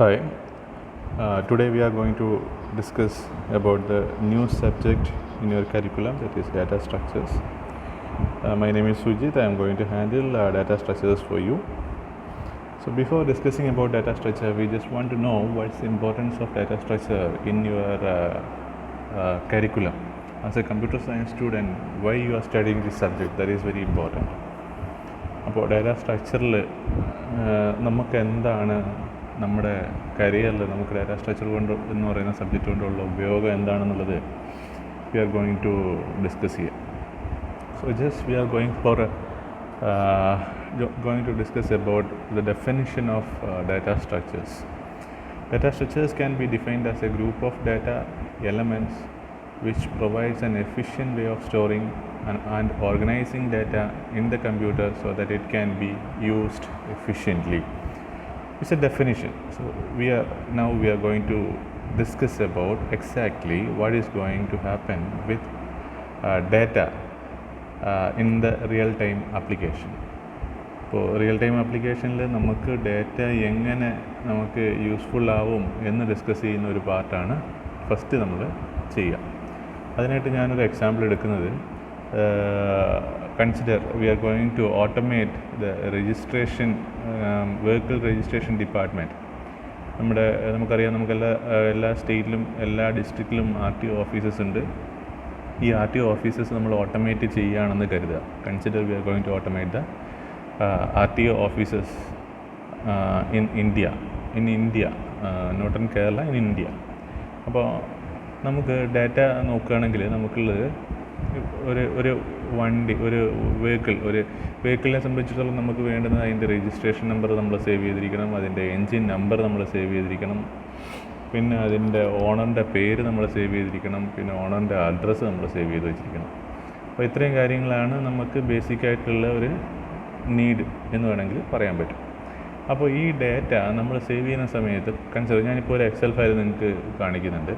Hi, today we are going to discuss about the new subject in your curriculum, that is data structures. My name is Sujit. I am going to handle data structures for you. So before discussing about data structure, we just want to know what's the importance of data structure in your curriculum. As a computer science student, why you are studying this subject, that is very important. അപ്പോൾ data സ്ട്രക്ചറിൽ നമുക്ക് എന്താണ് നമ്മുടെ കരിയറിൽ നമുക്ക് data structure കൊണ്ട് എന്ന് പറയുന്ന സബ്ജക്റ്റ് കൊണ്ടുള്ള ഉപയോഗം എന്താണെന്നുള്ളത് we are going to discuss here. So just we are going to discuss about the definition of data structures. Data structures can be defined as a group of data elements which provides an efficient way of storing and organizing data in the computer so that it can be used efficiently. It's a definition. So we are going to discuss about exactly what is going to happen with data in the real-time application. ഇപ്പോൾ real time ആപ്ലിക്കേഷനിൽ നമുക്ക് data എങ്ങനെ നമുക്ക് useful ആവും എന്ന് discuss ചെയ്യുന്ന ഒരു പാർട്ടാണ് ഫസ്റ്റ് നമ്മൾ ചെയ്യുക. അതിനായിട്ട് ഞാനൊരു എക്സാമ്പിൾ എടുക്കുന്നത്, consider we are going to automate the registration vehicle registration department. നമുക്കറിയാം, എല്ലാ സ്റ്റേറ്റിലും എല്ലാ ഡിസ്ട്രിക്റ്റിലും RTO ഓഫീസസ് ഉണ്ട്. ഈ RTO ഓഫീസസ് നമ്മൾ ഓട്ടോമേറ്റ് ചെയ്യുകയാണെന്ന് കരുതുക. Consider we are going to automate the RTO offices in India, not in Kerala, in India. അപ്പോൾ നമുക്ക് ഡാറ്റ നോക്കുകയാണെങ്കിൽ നമുക്കുള്ളത് ഒരു വണ്ടി, ഒരു വെഹിക്കിളിനെ സംബന്ധിച്ചിടത്തോളം നമുക്ക് വേണ്ടുന്നത് അതിൻ്റെ രജിസ്ട്രേഷൻ നമ്പർ നമ്മൾ സേവ് ചെയ്തിരിക്കണം, അതിൻ്റെ എൻജിൻ നമ്പർ നമ്മൾ സേവ് ചെയ്തിരിക്കണം, പിന്നെ അതിൻ്റെ ഓണറിൻ്റെ പേര് നമ്മൾ സേവ് ചെയ്തിരിക്കണം, പിന്നെ ഓണറിൻ്റെ അഡ്രസ്സ് നമ്മൾ സേവ് ചെയ്ത് വെച്ചിരിക്കണം. അപ്പോൾ ഇത്രയും കാര്യങ്ങളാണ് നമുക്ക് ബേസിക്കായിട്ടുള്ള ഒരു നീഡ് എന്ന് വേണമെങ്കിൽ പറയാൻ പറ്റും. അപ്പോൾ ഈ ഡാറ്റ നമ്മൾ സേവ് ചെയ്യുന്ന സമയത്ത് കൺസിഡർ, ഞാനിപ്പോൾ ഒരു എക്സൽ ഫയൽ നിങ്ങൾക്ക് കാണിക്കുന്നുണ്ട്.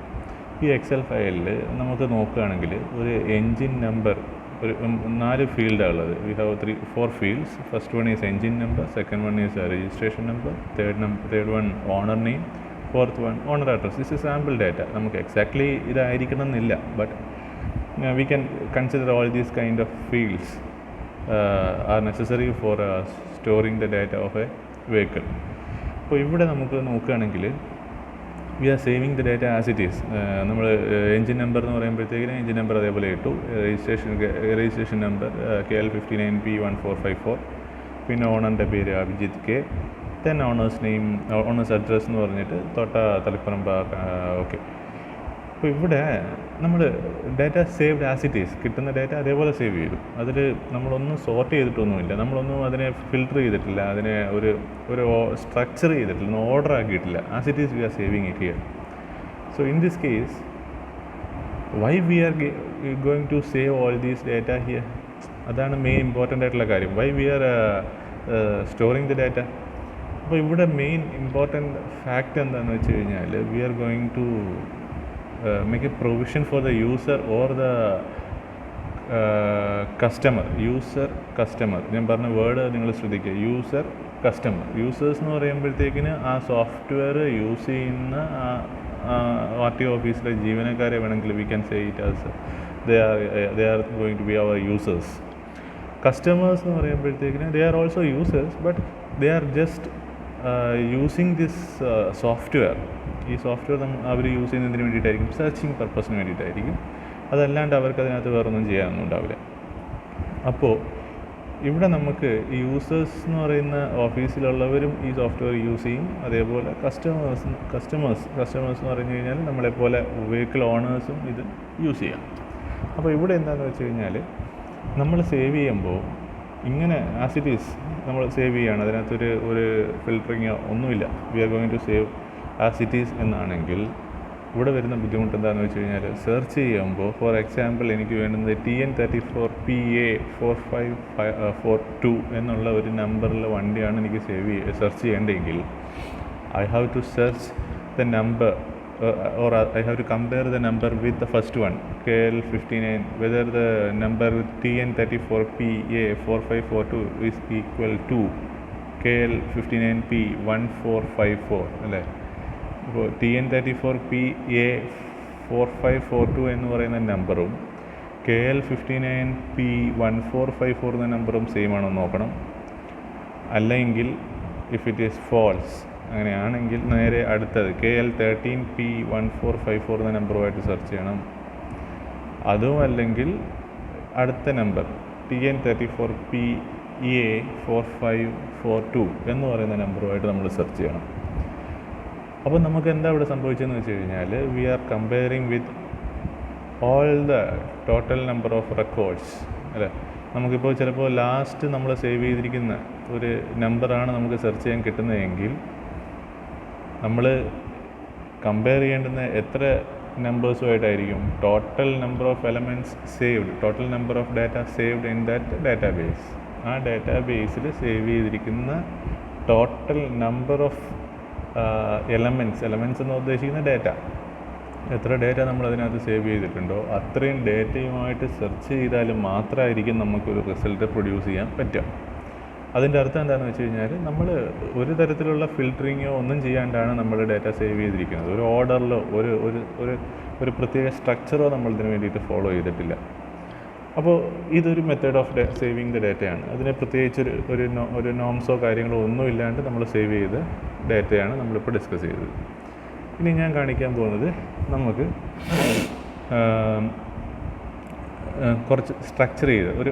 ഈ എക്സൽ ഫയലിൽ നമുക്ക് നോക്കുകയാണെങ്കിൽ ഒരു എൻജിൻ നമ്പർ, ഒരു 4 ഫീൽഡാണ് ഉള്ളത്. We have 4 fields. First one is engine number, second one is registration number, third one owner name, fourth one owner address. This is sample data. നമുക്ക് എക്സാക്ട്ലി ഇതായിരിക്കണം എന്നില്ല, but we can consider all these kind of fields are necessary for storing the data of a vehicle. അപ്പോൾ ഇവിടെ നമുക്ക് നോക്കുകയാണെങ്കിൽ we are saving the data as it is. നമ്മൾ engine number എന്ന് പറയുമ്പോഴത്തേക്കിന് എൻജിൻ നമ്പർ അതേപോലെ ഇട്ടു, രജിസ്ട്രേഷൻ നമ്പർ KL59P1454, പിന്നെ ഓണറിൻ്റെ പേര് Abhijith K, then owner's address എന്ന് പറഞ്ഞിട്ട് തളിപ്പറമ്പ്. ഓക്കെ. അപ്പോൾ ഇവിടെ നമ്മൾ data saved as it is, കിട്ടുന്ന ഡാറ്റ അതേപോലെ സേവ് ചെയ്തു. അതിൽ നമ്മളൊന്നും സോർട്ട് ചെയ്തിട്ടൊന്നുമില്ല, നമ്മളൊന്നും അതിനെ ഫിൽട്ടർ ചെയ്തിട്ടില്ല, അതിനെ ഒരു സ്ട്രക്ചർ ചെയ്തിട്ടില്ല, ഓർഡർ ആക്കിയിട്ടില്ല. As it is we are saving it here. So in this case why we are going to save all these data here? അതാണ് മെയിൻ ഇമ്പോർട്ടൻ്റ് ആയിട്ടുള്ള കാര്യം. Why we are storing the data? അപ്പോൾ ഇവിടെ main important fact എന്താണെന്ന് വെച്ച് കഴിഞ്ഞാൽ we are going to make a provision for the user or the customer. ഞാൻ പറഞ്ഞ വേർഡ് നിങ്ങൾ ശ്രദ്ധിക്കുക, യൂസർ കസ്റ്റമർ. യൂസേഴ്സ് എന്ന് പറയുമ്പോഴത്തേക്കിന് ആ സോഫ്റ്റ്വെയർ യൂസ് ചെയ്യുന്ന RTO ഓഫീസിലെ ജീവനക്കാരെ വേണമെങ്കിൽ we can say it as they are going to be our users. Customers എന്ന് പറയുമ്പോഴത്തേക്കിന് they are also users, but they are just using this software. ഈ സോഫ്റ്റ്വെയർ അവർ use ചെയ്യുന്നതിന് വേണ്ടിയിട്ടായിരിക്കും, searching പർപ്പസിന് വേണ്ടിയിട്ടായിരിക്കും. അതല്ലാണ്ട് അവർക്ക് അതിനകത്ത് വേറൊന്നും ചെയ്യാനൊന്നും ഉണ്ടാവില്ല. അപ്പോൾ ഇവിടെ നമുക്ക് ഈ യൂസേഴ്സ് എന്ന് പറയുന്ന ഓഫീസിലുള്ളവരും ഈ സോഫ്റ്റ്വെയർ യൂസ് ചെയ്യും. അതേപോലെ കസ്റ്റമേഴ്സ് എന്ന് പറഞ്ഞു കഴിഞ്ഞാൽ നമ്മളെപ്പോലെ വെഹിക്കിൾ ഓണേഴ്സും ഇത് യൂസ് ചെയ്യാം. അപ്പോൾ ഇവിടെ എന്താണെന്ന് വെച്ച് കഴിഞ്ഞാൽ നമ്മൾ സേവ് ചെയ്യുമ്പോൾ ഇങ്ങനെ ആസ് ഇറ്റ് ഈസ് നമ്മൾ സേവ് ചെയ്യുകയാണ്, അതിനകത്തൊരു ഫിൽറ്ററിങ്ങോ ഒന്നുമില്ല. We are going to save as it is എന്നാണെങ്കിൽ ഇവിടെ വരുന്ന ബുദ്ധിമുട്ട് എന്താണെന്ന് വെച്ച് കഴിഞ്ഞാൽ സെർച്ച് ചെയ്യുമ്പോൾ, ഫോർ എക്സാമ്പിൾ എനിക്ക് വേണ്ടുന്നത് TN34PA4542 എന്നുള്ള ഒരു നമ്പറിലെ വണ്ടിയാണ് എനിക്ക് സെർച്ച് ചെയ്യേണ്ടതെങ്കിൽ I have to search the number or I have to compare the number with the first one, KL59, whether the number TN34PA4542 is equal to KL59P1454 അല്ലേ. ഇപ്പോൾ TN34PA4542 എന്ന് പറയുന്ന നമ്പറും KL59P1454 എന്ന നമ്പറും സെയിം ആണോ നോക്കണം. അല്ലെങ്കിൽ ഇഫ് ഇറ്റ് ഈസ് ഫോൾസ്, അങ്ങനെയാണെങ്കിൽ നേരെ അടുത്തത് KL13P1454 എന്ന നമ്പറുമായിട്ട് സെർച്ച് ചെയ്യണം. അതും അല്ലെങ്കിൽ അടുത്ത നമ്പർ TN34PA4542 എന്ന് പറയുന്ന നമ്പറുമായിട്ട് നമ്മൾ സെർച്ച് ചെയ്യണം. അപ്പോൾ നമുക്ക് എന്താ ഇവിടെ സംഭവിച്ചതെന്ന് വെച്ച് കഴിഞ്ഞാൽ, we are comparing with all the total number of records അല്ലേ. നമുക്കിപ്പോൾ ചിലപ്പോൾ ലാസ്റ്റ് നമ്മൾ സേവ് ചെയ്തിരിക്കുന്ന ഒരു നമ്പറാണ് നമുക്ക് സെർച്ച് ചെയ്യാൻ കിട്ടുന്നതെങ്കിൽ നമ്മൾ കമ്പയർ ചെയ്യേണ്ടുന്ന എത്ര നമ്പേഴ്സുമായിട്ടായിരിക്കും? Total number of elements saved, total number of data saved in that database. ആ ഡാറ്റാബേസിൽ സേവ് ചെയ്തിരിക്കുന്ന ടോട്ടൽ നമ്പർ ഓഫ് എലമെൻറ്റ്സ് എന്ന് ഉദ്ദേശിക്കുന്ന ഡാറ്റ, എത്ര ഡാറ്റ നമ്മൾ അതിനകത്ത് സേവ് ചെയ്തിട്ടുണ്ടോ അത്രയും ഡാറ്റയുമായിട്ട് സെർച്ച് ചെയ്താൽ മാത്രമായിരിക്കും നമുക്കൊരു റിസൾട്ട് പ്രൊഡ്യൂസ് ചെയ്യാൻ പറ്റുക. അതിൻ്റെ അർത്ഥം എന്താണെന്ന് വെച്ച് കഴിഞ്ഞാൽ, നമ്മൾ ഒരു തരത്തിലുള്ള ഫിൽറ്ററിങ്ങോ ഒന്നും ചെയ്യാണ്ടാണ് നമ്മൾ ഡാറ്റ സേവ് ചെയ്തിരിക്കുന്നത്. ഒരു ഓർഡറിലോ ഒരു പ്രത്യേക സ്ട്രക്ചറോ നമ്മൾ ഇതിന് വേണ്ടിയിട്ട് ഫോളോ ചെയ്തിട്ടില്ല. അപ്പോൾ ഇതൊരു മെത്തേഡ് ഓഫ് സേവിങ് ദ ഡാറ്റയാണ്. അതിന് പ്രത്യേകിച്ച് ഒരു നോംസോ കാര്യങ്ങളോ ഒന്നും ഇല്ലാണ്ട് നമ്മൾ സേവ് ചെയ്ത ഡാറ്റയാണ് നമ്മളിപ്പോൾ ഡിസ്കസ് ചെയ്തത്. ഇനി ഞാൻ കാണിക്കാൻ പോകുന്നത്, നമുക്ക് കുറച്ച് സ്ട്രക്ചർ ചെയ്ത് ഒരു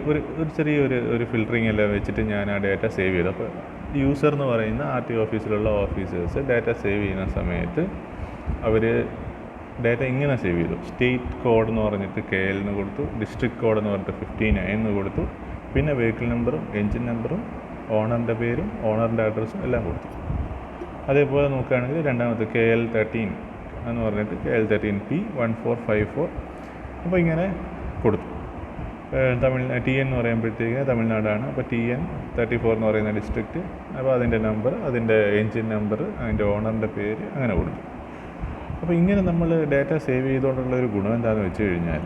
ചെറിയൊരു ഫിൽറ്ററിങ് എല്ലാം വെച്ചിട്ട് ഞാൻ ആ ഡാറ്റ സേവ് ചെയ്തു. അപ്പോൾ യൂസർ എന്ന് പറയുന്ന RTO ഓഫീസിലുള്ള ഓഫീസേഴ്സ് ഡാറ്റ സേവ് ചെയ്യുന്ന സമയത്ത് അവർ ഡാറ്റ ഇങ്ങനെ സേവ് ചെയ്തു. സ്റ്റേറ്റ് കോഡ് എന്ന് പറഞ്ഞിട്ട് KL എന്ന് കൊടുത്തു, ഡിസ്ട്രിക്ട് കോഡ് എന്ന് പറഞ്ഞിട്ട് 59 എന്ന് കൊടുത്തു, പിന്നെ വെഹിക്കിൾ നമ്പറും എൻജിൻ നമ്പറും ഓണറിൻ്റെ പേരും ഓണറിൻ്റെ അഡ്രസ്സും എല്ലാം കൊടുത്തു. അതേപോലെ നോക്കുകയാണെങ്കിൽ രണ്ടാമത്തെ KL13 എന്ന് പറഞ്ഞിട്ട് KL13P1454. അപ്പോൾ ഇങ്ങനെ കൊടുത്തു. TN എന്ന് പറയുമ്പോഴത്തേക്ക് തമിഴ്നാടാണ്. അപ്പോൾ TN34 എന്ന് പറയുന്ന ഡിസ്ട്രിക്റ്റ്, അപ്പോൾ അതിൻ്റെ നമ്പർ, അതിൻ്റെ എൻജിൻ നമ്പർ, അതിൻ്റെ ഓണറിൻ്റെ പേര് അങ്ങനെ കൊടുത്തു. അപ്പോൾ ഇങ്ങനെ നമ്മൾ ഡാറ്റ സേവ് ചെയ്തുകൊണ്ടുള്ളൊരു ഗുണം എന്താണെന്ന് വെച്ച് കഴിഞ്ഞാൽ,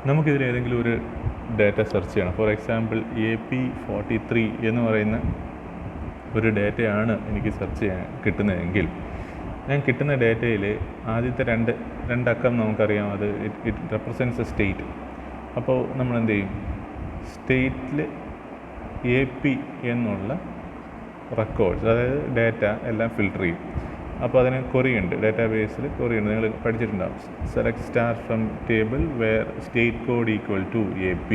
നമുക്കിതിൽ ഏതെങ്കിലും ഒരു ഡാറ്റ സെർച്ച് ചെയ്യണം. ഫോർ എക്സാമ്പിൾ AP43 എന്ന് പറയുന്ന ഒരു ഡാറ്റയാണ് എനിക്ക് സെർച്ച് ചെയ്യാൻ കിട്ടുന്നതെങ്കിൽ, ഞാൻ കിട്ടുന്ന ഡാറ്റയിൽ ആദ്യത്തെ രണ്ടക്കം നമുക്കറിയാം, അത് ഇറ്റ് റെപ്രസെൻറ്റ്സ് എ സ്റ്റേറ്റ്. അപ്പോൾ നമ്മൾ എന്ത് ചെയ്യും? സ്റ്റേറ്റിൽ AP എന്നുള്ള റെക്കോർഡ്സ്, അതായത് ഡാറ്റ എല്ലാം ഫിൽട്ടർ ചെയ്യും. അപ്പോൾ അതിന് കൊറിയുണ്ട്, ഡാറ്റാബേസിൽ കൊറിയുണ്ട്, നിങ്ങൾ പഠിച്ചിട്ടുണ്ടാവും. Select star from table where state code equal to AP.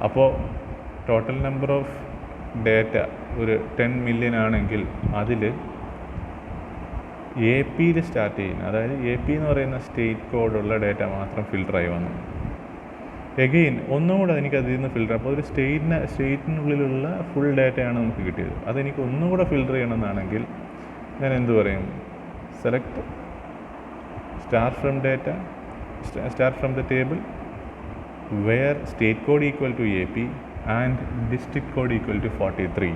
അപ്പോൾ ടോട്ടൽ നമ്പർ ഓഫ് ഡാറ്റ ഒരു 10 മില്യൺ ആണെങ്കിൽ അതിൽ APയിൽ സ്റ്റാർട്ട് ചെയ്യുന്ന, അതായത് AP എന്ന് പറയുന്ന സ്റ്റേറ്റ് കോഡുള്ള ഡാറ്റ മാത്രം ഫിൽട്ടറായി വന്നു. എഗെയിൻ ഒന്നുകൂടെ എനിക്ക് അതിൽ നിന്ന് ഫിൽട്ടർ, അപ്പോൾ ഒരു സ്റ്റേറ്റിനുള്ളിലുള്ള ഫുൾ ഡാറ്റയാണ് നമുക്ക് കിട്ടിയത്. അതെനിക്ക് ഒന്നുകൂടെ ഫിൽട്ടർ ചെയ്യണമെന്നാണെങ്കിൽ ഞാൻ എന്ത് പറയും? Select star from the table where state code equal to AP and district code equal to 43.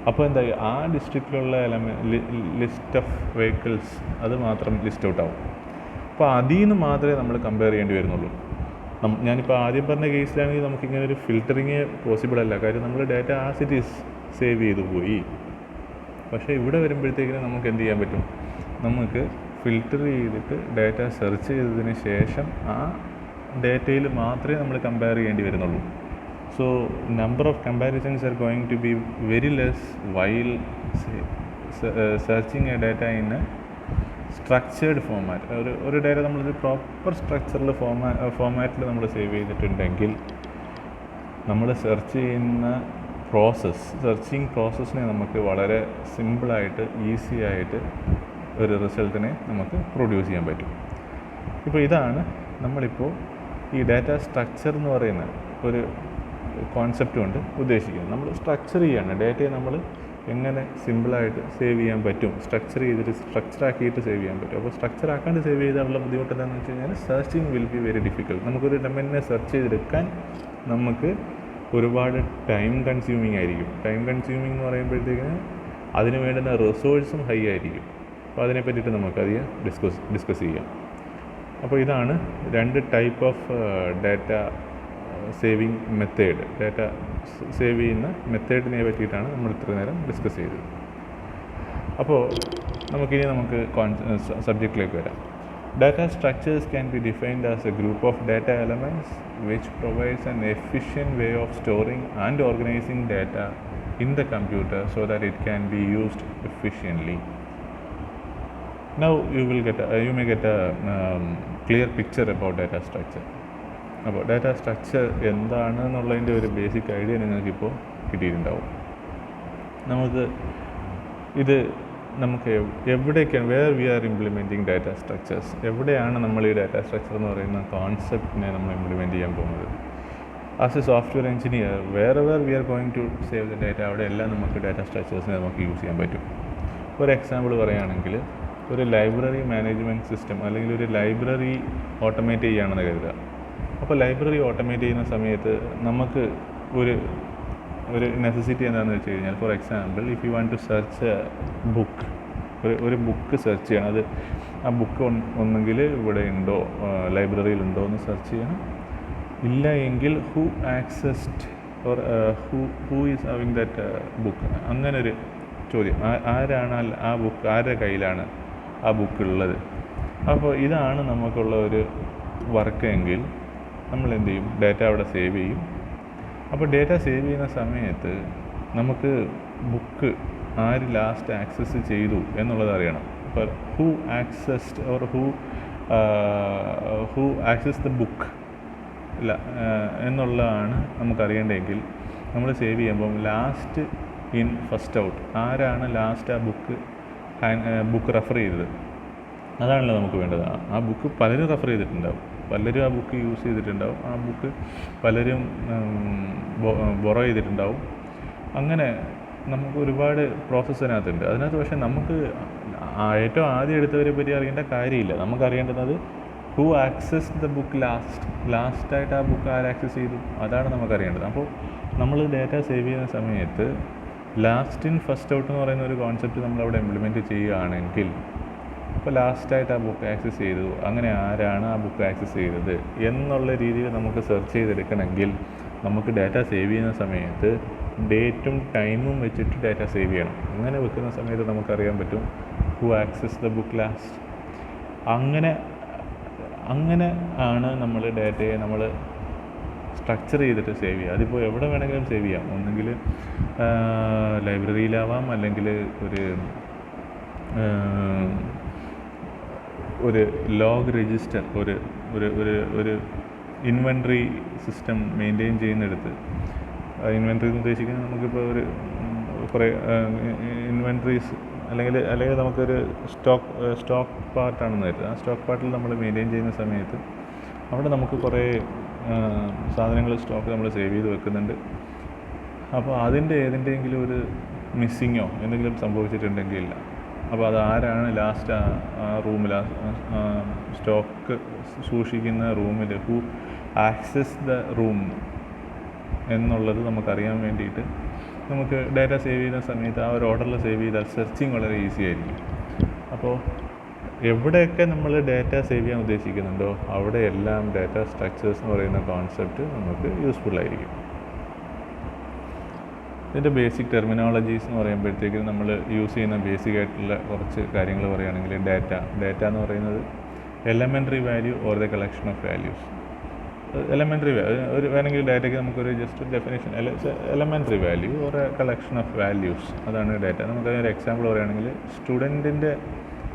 അപ്പോൾ എന്താ, ആ ഡിസ്ട്രിക്റ്റിലുള്ള ലിസ്റ്റ് ഓഫ് വെഹിക്കിൾസ് അത് മാത്രം ലിസ്റ്റ് ഔട്ട് ആവും. അപ്പോൾ അതിൽ നിന്ന് മാത്രമേ നമ്മൾ കമ്പയർ ചെയ്യേണ്ടി വരുന്നുള്ളൂ. ഞാനിപ്പോൾ ആദ്യം പറഞ്ഞ കേസിലാണെങ്കിൽ നമുക്കിങ്ങനെ ഒരു ഫിൽറ്ററിങ് പോസിബിൾ അല്ല, കാര്യം നമ്മൾ data as it is save ചെയ്തു പോയി. പക്ഷേ ഇവിടെ വരുമ്പോഴത്തേക്കിന് നമുക്ക് എന്ത് ചെയ്യാൻ പറ്റും? നമുക്ക് ഫിൽറ്റർ ചെയ്തിട്ട് ഡാറ്റ സെർച്ച് ചെയ്തതിന് ശേഷം ആ ഡാറ്റയിൽ മാത്രമേ നമ്മൾ കമ്പയർ ചെയ്യേണ്ടി വരുന്നുള്ളൂ. So number of comparisons are going to be very less while searching a data in a structured format. ഒരു ഡാറ്റ നമ്മളൊരു പ്രോപ്പർ സ്ട്രക്ചറിൽ ഫോമാറ്റിൽ നമ്മൾ സേവ് ചെയ്തിട്ടുണ്ടെങ്കിൽ നമ്മൾ സെർച്ച് ചെയ്യുന്ന സെർച്ചിങ് പ്രോസസ്സിനെ നമുക്ക് വളരെ സിമ്പിളായിട്ട് ഈസി ആയിട്ട് ഒരു റിസൾട്ടിനെ നമുക്ക് പ്രൊഡ്യൂസ് ചെയ്യാൻ പറ്റും. ഇപ്പോൾ ഇതാണ് നമ്മളിപ്പോൾ ഈ ഡാറ്റ സ്ട്രക്ചർ എന്ന് പറയുന്ന ഒരു കോൺസെപ്റ്റ് കൊണ്ട് ഉദ്ദേശിക്കുന്നത്. നമ്മൾ സ്ട്രക്ചർ ചെയ്യാണ് ഡാറ്റയെ, നമ്മൾ എങ്ങനെ സിമ്പിളായിട്ട് സേവ് ചെയ്യാൻ പറ്റും, സ്ട്രക്ചറാക്കിയിട്ട് സേവ് ചെയ്യാൻ പറ്റും. അപ്പോൾ സ്ട്രക്ചറാക്കാണ്ട് സേവ് ചെയ്താലുള്ള ബുദ്ധിമുട്ട് എന്താണെന്ന് വെച്ച് കഴിഞ്ഞാൽ, searching will be very difficult. നമുക്കൊരു ഡൊമെയിനെ സെർച്ച് ചെയ്തെടുക്കാൻ നമുക്ക് ഒരുപാട് ടൈം കൺസ്യൂമിങ് ആയിരിക്കും. ടൈം കൺസ്യൂമിങ് എന്ന് പറയുമ്പോഴത്തേക്കിന് അതിന് വേണ്ടുന്ന റിസോഴ്സും ഹൈ ആയിരിക്കും. അപ്പോൾ അതിനെ പറ്റിയിട്ട് നമുക്കധികം ഡിസ്കസ് ചെയ്യാം. അപ്പോൾ ഇതാണ് 2 type of data saving method. Data save ചെയ്യുന്ന മെത്തേഡിനെ പറ്റിയിട്ടാണ് നമ്മൾ ഇത്ര നേരം ഡിസ്കസ് ചെയ്തത്. അപ്പോൾ നമുക്ക് സബ്ജക്റ്റിലേക്ക് വരാം. Data structures can be defined as a group of data elements which provides an efficient way of storing and organizing data in the computer so that it can be used efficiently. Now you may get a clear picture about data structure. അപ്പോൾ data structure എന്താണെന്നുള്ളതിൻ്റെ ഒരു basic idea നിങ്ങൾക്കിപ്പോൾ കിട്ടിയിട്ടുണ്ടാവും. നമുക്ക് എവിടേക്കാണ് we are implementing data structures, എവിടെയാണ് നമ്മൾ ഈ ഡാറ്റ സ്ട്രക്ചർ എന്ന് പറയുന്ന കോൺസെപ്റ്റിനെ നമ്മൾ ഇംപ്ലിമെൻറ്റ് ചെയ്യാൻ പോകുന്നത്. As a software engineer wherever we are going to save the data, അവിടെയെല്ലാം നമുക്ക് ഡാറ്റ സ്ട്രക്ചേഴ്സിനെ നമുക്ക് യൂസ് ചെയ്യാൻ പറ്റും. ഒരു എക്സാമ്പിൾ പറയുകയാണെങ്കിൽ, ഒരു ലൈബ്രറി മാനേജ്മെൻറ്റ് സിസ്റ്റം അല്ലെങ്കിൽ ഒരു ലൈബ്രറി ഓട്ടോമേറ്റ് ചെയ്യുകയാണെന്ന് കരുതുക. അപ്പോൾ ലൈബ്രറി ഓട്ടോമേറ്റ് ചെയ്യുന്ന സമയത്ത് നമുക്ക് ഒരു നെസസിറ്റി എന്താണെന്ന് വെച്ച് കഴിഞ്ഞാൽ, for example if you want to search a book, ഒരു ബുക്ക് സെർച്ച് ചെയ്യണം. അത് ആ ബുക്ക് ഒന്നെങ്കിൽ ഇവിടെ ഉണ്ടോ, ലൈബ്രറിയിലുണ്ടോ എന്ന് സെർച്ച് ചെയ്യണം. ഇല്ല എങ്കിൽ who accessed or who is having that book, അങ്ങനൊരു ചോദ്യം. ആരാണ് ആ ബുക്ക്, ആരുടെ കയ്യിലാണ് ആ ബുക്ക് ഉള്ളത്. അപ്പോൾ ഇതാണ് നമുക്കുള്ള ഒരു വർക്ക് എങ്കിൽ നമ്മൾ എന്ത് ചെയ്യും, ഡാറ്റ അവിടെ സേവ് ചെയ്യും. അപ്പോൾ ഡാറ്റ സേവ് ചെയ്യുന്ന സമയത്ത് നമുക്ക് ബുക്ക് ആര് ലാസ്റ്റ് ആക്സസ് ചെയ്തു എന്നുള്ളത് അറിയണം. അപ്പോൾ who accessed or who access the book ഇല്ല എന്നുള്ളതാണ് നമുക്കറിയേണ്ടതെങ്കിൽ നമ്മൾ സേവ് ചെയ്യുമ്പം ലാസ്റ്റ് ഇൻ ഫസ്റ്റ് ഔട്ട്, ആരാണ് ലാസ്റ്റ് ആ ബുക്ക് റെഫർ ചെയ്തത്, അതാണല്ലോ നമുക്ക് വേണ്ടത്. ആ ബുക്ക് പലരും റെഫർ ചെയ്തിട്ടുണ്ടാവും, പലരും ആ ബുക്ക് യൂസ് ചെയ്തിട്ടുണ്ടാവും, ആ ബുക്ക് പലരും ബൊറോ ചെയ്തിട്ടുണ്ടാവും. അങ്ങനെ നമുക്ക് ഒരുപാട് പ്രോസസ്സ് അതിനകത്ത് പക്ഷേ നമുക്ക് ഏറ്റവും ആദ്യം എടുത്തവരെ പറ്റി അറിയേണ്ട കാര്യമില്ല. നമുക്കറിയേണ്ടത് ഹൂ ആക്സസ് ദ ബുക്ക് ലാസ്റ്റായിട്ട് ആ ബുക്ക് ആര് ആക്സസ് ചെയ്തു, അതാണ് നമുക്കറിയേണ്ടത്. അപ്പോൾ നമ്മൾ ഡാറ്റ സേവ് ചെയ്യുന്ന സമയത്ത് ലാസ്റ്റ് ഇൻ ഫസ്റ്റ് ഔട്ട് എന്ന് പറയുന്ന ഒരു കോൺസെപ്റ്റ് നമ്മളവിടെ ഇംപ്ലിമെൻറ്റ് ചെയ്യുകയാണെങ്കിൽ, അപ്പോൾ ലാസ്റ്റായിട്ട് ആ ബുക്ക് ആക്സസ് ചെയ്തു, അങ്ങനെ ആരാണ് ആ ബുക്ക് ആക്സസ് ചെയ്തത് എന്നുള്ള രീതിയിൽ നമുക്ക് സെർച്ച് ചെയ്തെടുക്കണമെങ്കിൽ നമുക്ക് ഡാറ്റ സേവ് ചെയ്യുന്ന സമയത്ത് ഡേറ്റും ടൈമും വെച്ചിട്ട് ഡാറ്റ സേവ് ചെയ്യണം. അങ്ങനെ വെക്കുന്ന സമയത്ത് നമുക്കറിയാൻ പറ്റും who access the book last. അങ്ങനെ ആണ് നമ്മൾ ഡാറ്റയെ നമ്മൾ സ്ട്രക്ചർ ചെയ്തിട്ട് സേവ് ചെയ്യുക. അതിപ്പോൾ എവിടെ വേണമെങ്കിലും സേവ് ചെയ്യാം. ഒന്നുകിൽ ലൈബ്രറിയിലാവാം, അല്ലെങ്കിൽ ഒരു ലോഗ് രജിസ്റ്റർ, ഒരു ഇൻവെൻട്രി സിസ്റ്റം മെയിൻറ്റെയിൻ ചെയ്യുന്നിടത്ത്. ഇൻവെൻട്രി എന്ന് ഉദ്ദേശിക്കുന്നത് നമുക്കിപ്പോൾ കുറേ ഇൻവെൻട്രീസ് അല്ലെങ്കിൽ നമുക്കൊരു സ്റ്റോക്ക് പാർട്ടാണെന്ന് കരുതുക. ആ സ്റ്റോക്ക് പാർട്ടിൽ നമ്മൾ മെയിൻറ്റെയിൻ ചെയ്യുന്ന സമയത്ത് അവിടെ നമുക്ക് കുറേ സാധനങ്ങൾ സ്റ്റോക്ക് നമ്മൾ സേവ് ചെയ്ത് വെക്കുന്നുണ്ട്. അപ്പോൾ അതിൻ്റെ ഏതിൻ്റെയെങ്കിലും ഒരു മിസ്സിങ്ങോ എന്തെങ്കിലും സംഭവിച്ചിട്ടുണ്ടെങ്കിൽ, അപ്പോൾ അത് ആരാണ് ലാസ്റ്റ് ആ റൂമിൽ സ്റ്റോക്ക് സൂക്ഷിക്കുന്ന റൂമിൽ ഹൂ ആക്സസ് ദ റൂം എന്നുള്ളത് നമുക്കറിയാൻ വേണ്ടിയിട്ട് നമുക്ക് ഡാറ്റ സേവ് ചെയ്യുന്ന സമയത്ത് ആ ഒരു ഓർഡറിൽ സേവ് ചെയ്താൽ സെർച്ചിങ് വളരെ ഈസി ആയിരിക്കും. അപ്പോൾ എവിടെയൊക്കെ നമ്മൾ ഡാറ്റ സേവ് ചെയ്യാൻ ഉദ്ദേശിക്കുന്നുണ്ടോ അവിടെയെല്ലാം ഡാറ്റ സ്ട്രക്ചേഴ്സ് എന്ന് പറയുന്ന കോൺസെപ്റ്റ് നമുക്ക് യൂസ്ഫുള്ളായിരിക്കും. ഇതിൻ്റെ ബേസിക് ടെർമിനോളജീസ് എന്ന് പറയുമ്പോഴത്തേക്കും നമ്മൾ യൂസ് ചെയ്യുന്ന ബേസിക് ആയിട്ടുള്ള കുറച്ച് കാര്യങ്ങൾ പറയുകയാണെങ്കിൽ, ഡാറ്റ എന്ന് പറയുന്നത് elementary value or the collection of values. Elementary ഒരു വേണമെങ്കിൽ ഡാറ്റയ്ക്ക് നമുക്കൊരു just definition, elementary value or A collection of values, അതാണ് ഡാറ്റ. നമുക്കതിനൊരു എക്സാമ്പിൾ പറയുകയാണെങ്കിൽ, സ്റ്റുഡൻറ്റിൻ്റെ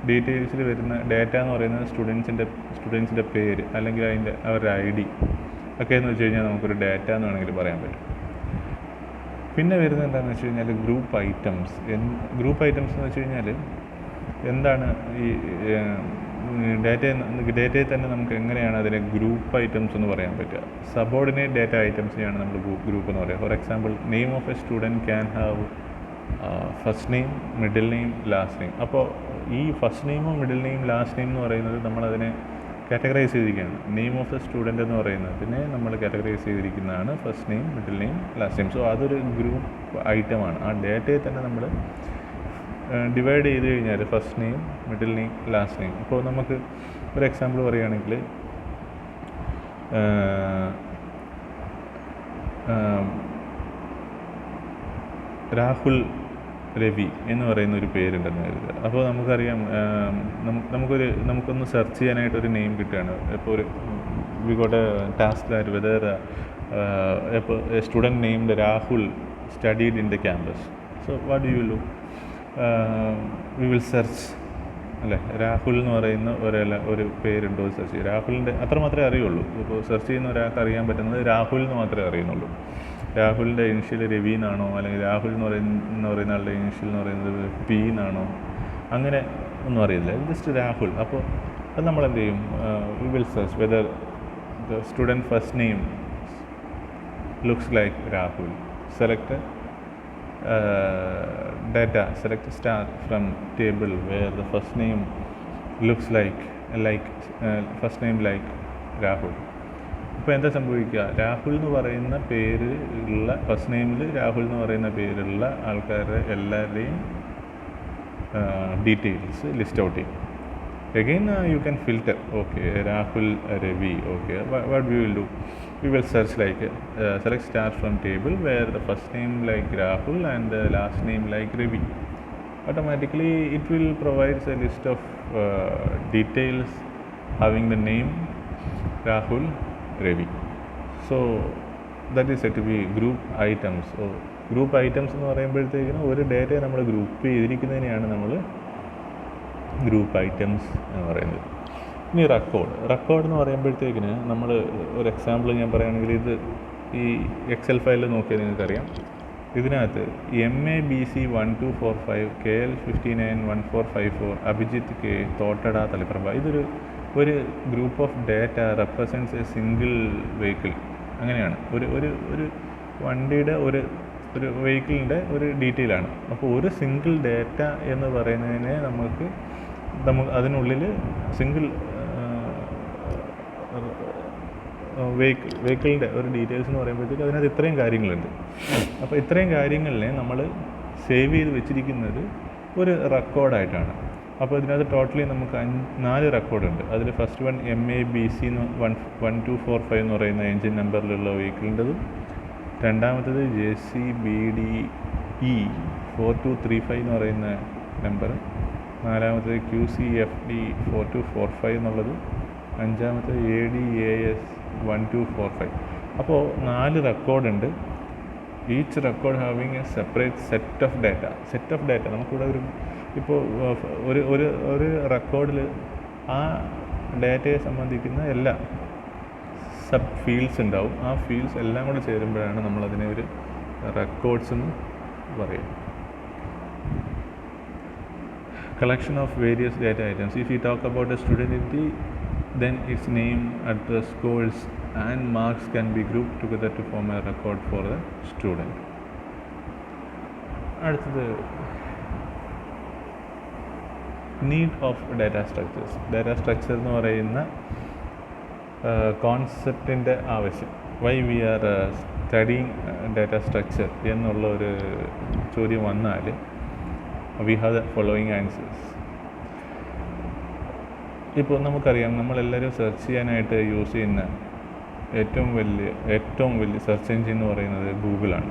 ഡീറ്റെയിൽസിൽ വരുന്ന ഡാറ്റ എന്ന് പറയുന്നത് സ്റ്റുഡൻസിൻ്റെ പേര് അല്ലെങ്കിൽ അവരുടെ ID ഒക്കെ എന്ന് വെച്ച് കഴിഞ്ഞാൽ നമുക്കൊരു ഡാറ്റ എന്ന് വേണമെങ്കിൽ പറയാൻ പറ്റും. പിന്നെ വരുന്നത് എന്താണെന്ന് വെച്ച് കഴിഞ്ഞാൽ ഗ്രൂപ്പ് ഐറ്റംസ് എന്ന് വെച്ച് കഴിഞ്ഞാൽ എന്താണ് ഈ ഡാറ്റയെ തന്നെ നമുക്ക് എങ്ങനെയാണ് അതിനെ ഗ്രൂപ്പ് ഐറ്റംസ് എന്ന് പറയാൻ പറ്റുക. സബോർഡിനേറ്റ് ഡാറ്റ ഐറ്റംസിനെയാണ് നമ്മൾ ഗ്രൂപ്പ് എന്ന് പറയുക. For example, name of A student can have first name, middle name, last name. അപ്പോൾ ഈ ഫസ്റ്റ് നെയിമും മിഡിൽ നെയിം, ലാസ്റ്റ് നെയിം എന്ന് പറയുന്നത് നമ്മളതിനെ കാറ്റഗറൈസ് ചെയ്തിരിക്കുകയാണ്. നെയിം ഓഫ് എ സ്റ്റുഡൻറ്റ് എന്ന് പറയുന്നതിനെ നമ്മൾ കാറ്റഗറൈസ് ചെയ്തിരിക്കുന്നതാണ് first name, middle name, last name. So അതൊരു ഗ്രൂപ്പ് ഐറ്റമാണ്. ആ ഡാറ്റയെ തന്നെ നമ്മൾ ഡിവൈഡ് ചെയ്ത് കഴിഞ്ഞാൽ first name, middle name, last name. ഇപ്പോൾ നമുക്ക് ഒരു എക്സാമ്പിൾ പറയുകയാണെങ്കിൽ, രാഹുൽ രവി എന്ന് പറയുന്ന ഒരു പേരുണ്ടെന്ന് കരുതുക. അപ്പോൾ നമുക്കറിയാം, നമുക്കൊന്ന് സെർച്ച് ചെയ്യാനായിട്ടൊരു നെയിം കിട്ടുകയാണ്. ഇപ്പോൾ ഒരു we got a task that whether ഇപ്പോൾ a student named Rahul studied in the campus. So what you will do? We will search അല്ലേ, രാഹുൽ എന്ന് പറയുന്ന ഒരു പേരുണ്ടോ സെർച്ച് ചെയ്യും. രാഹുലിൻ്റെ അത്ര മാത്രമേ അറിയുള്ളൂ. ഇപ്പോൾ സെർച്ച് ചെയ്യുന്ന ഒരാൾക്ക് അറിയാൻ പറ്റുന്നത് രാഹുൽ എന്ന് മാത്രമേ അറിയുന്നുള്ളൂ. രാഹുലിൻ്റെ ഇനിഷ്യൽ രവി എന്നാണോ, അല്ലെങ്കിൽ രാഹുൽ എന്ന് പറയുന്ന ആളുടെ ഇനിഷ്യൽ എന്ന് പറയുന്നത് പി എന്നാണോ, അങ്ങനെ ഒന്നും അറിയില്ല. ജസ്റ്റ് രാഹുൽ. അപ്പോൾ അത് നമ്മൾ എന്ത് ചെയ്യും? V will search whether the student first name looks like Rahul. Select data, select star from table where the first name looks like first name like Rahul. ഇപ്പോൾ എന്താ സംഭവിക്കുക? രാഹുൽ എന്ന് പറയുന്ന പേരുള്ള ഫസ്റ്റ് നെയിമിൽ രാഹുൽ എന്ന് പറയുന്ന പേരുള്ള ആൾക്കാരുടെ എല്ലാവരുടെയും ഡീറ്റെയിൽസ് ലിസ്റ്റ് ഔട്ട് ചെയ്യും. Again you can filter. Okay, Rahul Ravi. Okay, what we will do? We will search select star from table where the first name like Rahul and the last name like Ravi. Automatically it will provide a list of details having the name Rahul Ravi. So that is said to be group items. So group items എന്ന് പറയുമ്പോഴത്തേക്കിനും ഒരു data നമ്മൾ group ചെയ്തിരിക്കുന്നതിനെയാണ് നമ്മൾ group items എന്ന് പറയുന്നത്. ഇനി record എന്ന് പറയുമ്പോഴത്തേക്കിന് നമ്മൾ ഒരു എക്സാമ്പിൾ ഞാൻ പറയുകയാണെങ്കിൽ, ഇത് ഈ എക്സൽ ഫയലിൽ നോക്കിയാൽ നിങ്ങൾക്കറിയാം. ഇതിനകത്ത് MABC 1245 KL 591454 Abhijith K Thottada തളിപ്രഭ. ഒരു group of data represents A single vehicle. അങ്ങനെയാണ് ഒരു വണ്ടിയുടെ ഒരു വെഹിക്കിളിൻ്റെ ഒരു ഡീറ്റെയിലാണ്. അപ്പോൾ ഒരു സിംഗിൾ ഡാറ്റ എന്ന് പറയുന്നതിനെ നമുക്ക് അതിനുള്ളിൽ സിംഗിൾ വെഹിക്കിളിൻ്റെ ഒരു ഡീറ്റെയിൽസ് എന്ന് പറയുമ്പോഴത്തേക്ക് അതിനകത്ത് ഇത്രയും കാര്യങ്ങളുണ്ട്. അപ്പോൾ ഇത്രയും കാര്യങ്ങളിനെ നമ്മൾ സേവ് ചെയ്ത് വെച്ചിരിക്കുന്നത് ഒരു റെക്കോർഡായിട്ടാണ്. അപ്പോൾ ഇതിനകത്ത് ടോട്ടലി നമുക്ക് 4 റെക്കോർഡുണ്ട്. അതിൽ ഫസ്റ്റ് വൺ MABC 1245 എന്ന് പറയുന്ന എൻജിൻ നമ്പറിലുള്ള വെഹിക്കിളിൻ്റെതും, രണ്ടാമത്തേത് JCBDE 4235 എന്ന് പറയുന്ന നമ്പർ, നാലാമത്തേത് QCFD 4245 എന്നുള്ളത്, അഞ്ചാമത്തേത് ADAS 1245. അപ്പോൾ 4 റെക്കോർഡുണ്ട്. Each record having a separate set of data. നമുക്കിവിടെ ഇപ്പോൾ ഒരു റെക്കോർഡിൽ ആ ഡാറ്റയെ സംബന്ധിക്കുന്ന എല്ലാ സബ് ഫീൽഡ്സ് ഉണ്ടാവും. ആ ഫീൽഡ്സ് എല്ലാം കൂടെ ചേരുമ്പോഴാണ് നമ്മളതിനെ ഒരു റെക്കോർഡ്സ് എന്ന് പറയും. Collection of various data items. If we talk about a student entity, then its name, address, scores and marks can be grouped together to form a record for the student. അടുത്തത് need of data structures. Data structure എന്ന് പറയുന്ന കോൺസെപ്റ്റിൻ്റെ ആവശ്യം. Why we are studying data structure എന്നുള്ള ഒരു ചോദ്യം വന്നാൽ we have the following answers. ഇപ്പോൾ നമുക്കറിയാം, നമ്മളെല്ലാവരും സെർച്ച് ചെയ്യാനായിട്ട് യൂസ് ചെയ്യുന്ന ഏറ്റവും വലിയ സെർച്ച് എൻജിൻ എന്ന് പറയുന്നത് ഗൂഗിളാണ്.